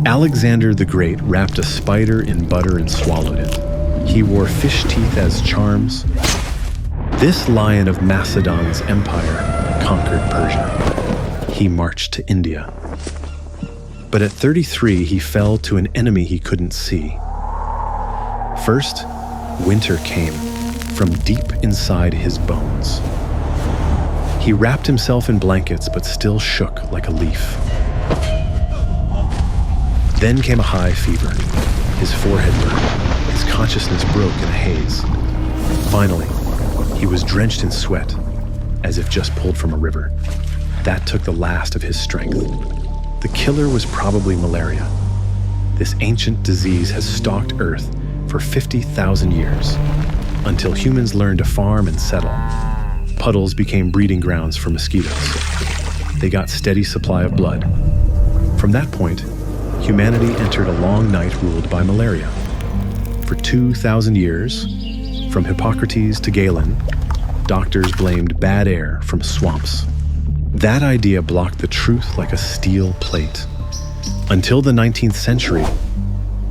Alexander the Great wrapped a spider in butter and swallowed it. He wore fish teeth as charms. This lion of Macedon's empire conquered Persia. He marched to India. But at 33, he fell to an enemy he couldn't see. First, winter came from deep inside his bones. He wrapped himself in blankets but still shook like a leaf. Then came a high fever. His forehead burned. His consciousness broke in a haze. Finally, he was drenched in sweat, as if just pulled from a river. That took the last of his strength. The killer was probably malaria. This ancient disease has stalked Earth for 50,000 years, until humans learned to farm and settle. Puddles became breeding grounds for mosquitoes. They got steady supply of blood. From that point, humanity entered a long night ruled by malaria. For 2,000 years, from Hippocrates to Galen, doctors blamed bad air from swamps. That idea blocked the truth like a steel plate. Until the 19th century,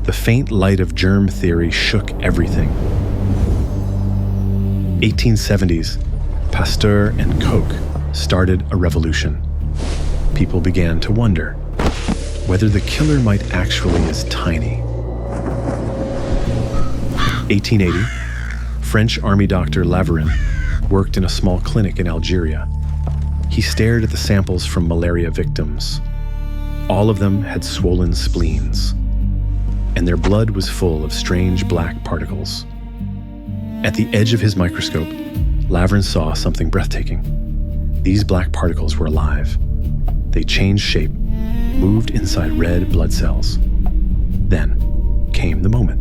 the faint light of germ theory shook everything. 1870s, Pasteur and Koch started a revolution. People began to wonder whether the killer might actually is tiny. 1880, French army doctor Laverin worked in a small clinic in Algeria. He stared at the samples from malaria victims. All of them had swollen spleens, and their blood was full of strange black particles. At the edge of his microscope, Laverin saw something breathtaking. These black particles were alive. They changed shape, moved inside red blood cells. Then came the moment.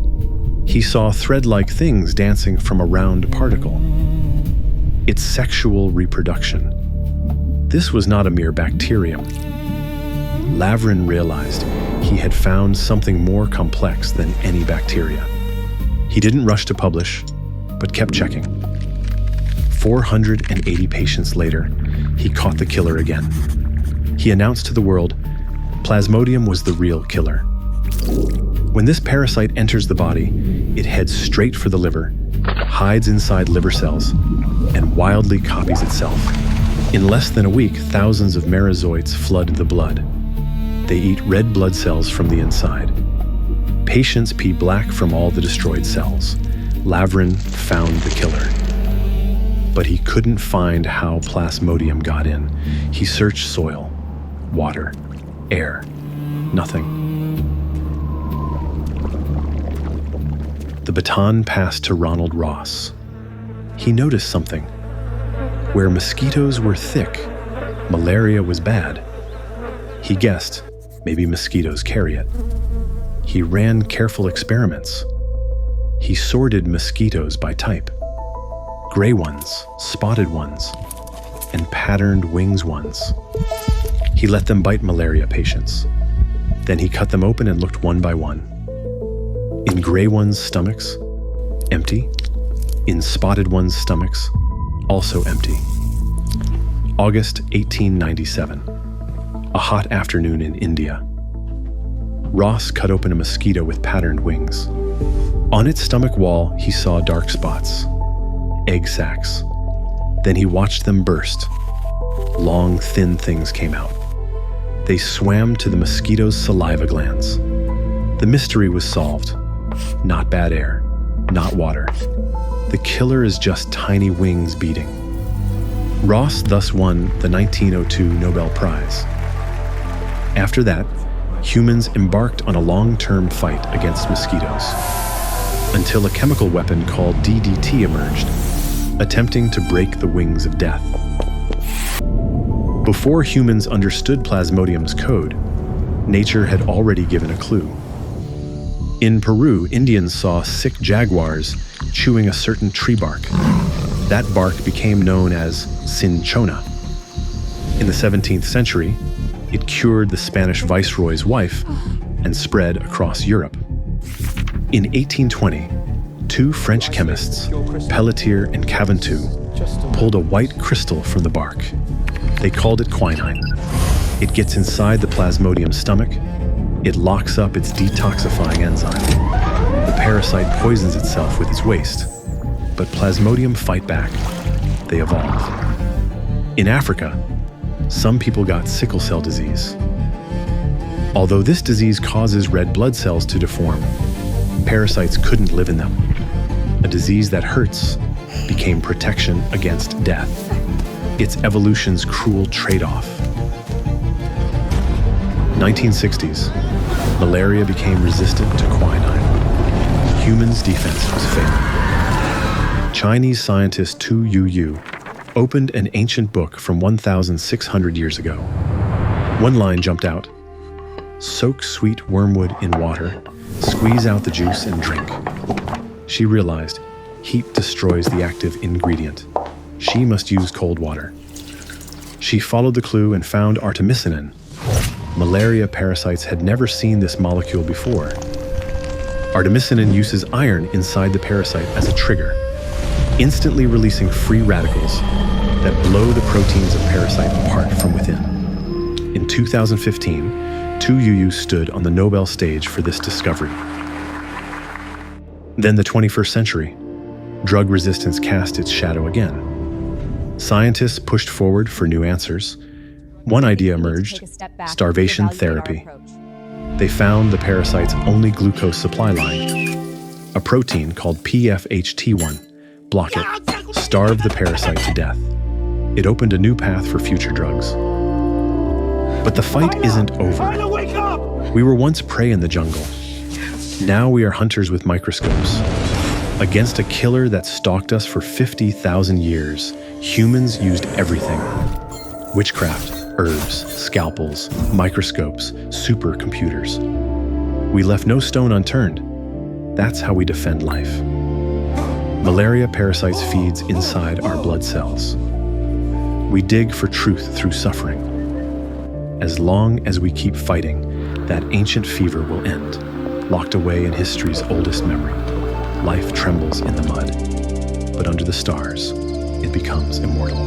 He saw thread-like things dancing from a round particle. It's sexual reproduction. This was not a mere bacterium. Laverin realized he had found something more complex than any bacteria. He didn't rush to publish, but kept checking. 480 patients later, he caught the killer again. He announced to the world, Plasmodium was the real killer. When this parasite enters the body, it heads straight for the liver, hides inside liver cells, and wildly copies itself. In less than a week, thousands of merozoites flood the blood. They eat red blood cells from the inside. Patients pee black from all the destroyed cells. Laverin found the killer. But he couldn't find how Plasmodium got in. He searched soil, water, air, nothing. The baton passed to Ronald Ross. He noticed something. Where mosquitoes were thick, malaria was bad. He guessed maybe mosquitoes carry it. He ran careful experiments. He sorted mosquitoes by type. Gray ones, spotted ones, and patterned wings ones. He let them bite malaria patients. Then he cut them open and looked one by one. In gray ones' stomachs, empty. In spotted ones' stomachs, also empty. August 1897. A hot afternoon in India. Ross cut open a mosquito with patterned wings. On its stomach wall, he saw dark spots, egg sacs. Then he watched them burst. Long, thin things came out. They swam to the mosquito's saliva glands. The mystery was solved. Not bad air, not water. The killer is just tiny wings beating. Ross thus won the 1902 Nobel Prize. After that, humans embarked on a long-term fight against mosquitoes, until a chemical weapon called DDT emerged, attempting to break the wings of death. Before humans understood Plasmodium's code, nature had already given a clue. In Peru, Indians saw sick jaguars chewing a certain tree bark. That bark became known as Cinchona. In the 17th century, it cured the Spanish viceroy's wife and spread across Europe. In 1820, two French chemists, Pelletier and Caventou, pulled a white crystal from the bark. They called it quinine. It gets inside the Plasmodium stomach, It locks up its detoxifying enzyme. The parasite poisons itself with its waste, but Plasmodium fight back. They evolve. In Africa, some people got sickle cell disease. Although this disease causes red blood cells to deform, parasites couldn't live in them. A disease that hurts became protection against death. It's evolution's cruel trade-off. 1960s, malaria became resistant to quinine. Humans' defense was failing. Chinese scientist Tu Yu opened an ancient book from 1,600 years ago. One line jumped out: "Soak sweet wormwood in water, squeeze out the juice and drink." She realized heat destroys the active ingredient. She must use cold water. She followed the clue and found artemisinin. Malaria parasites had never seen this molecule before. Artemisinin uses iron inside the parasite as a trigger, instantly releasing free radicals that blow the proteins of parasite apart from within. In 2015, Tu Yu stood on the Nobel stage for this discovery. Then the 21st century, drug resistance cast its shadow again. Scientists pushed forward for new answers. One idea emerged: starvation therapy. They found the parasite's only glucose supply line, a protein called PFHT1. Block it, starve the parasite to death. It opened a new path for future drugs. But the fight isn't over. We were once prey in the jungle. Now we are hunters with microscopes. Against a killer that stalked us for 50,000 years, humans used everything: witchcraft, herbs, scalpels, microscopes, supercomputers. We left no stone unturned. That's how we defend life. Malaria parasites feeds inside our blood cells. We dig for truth through suffering. As long as we keep fighting, that ancient fever will end, locked away in history's oldest memory. Life trembles in the mud, but under the stars, it becomes immortal.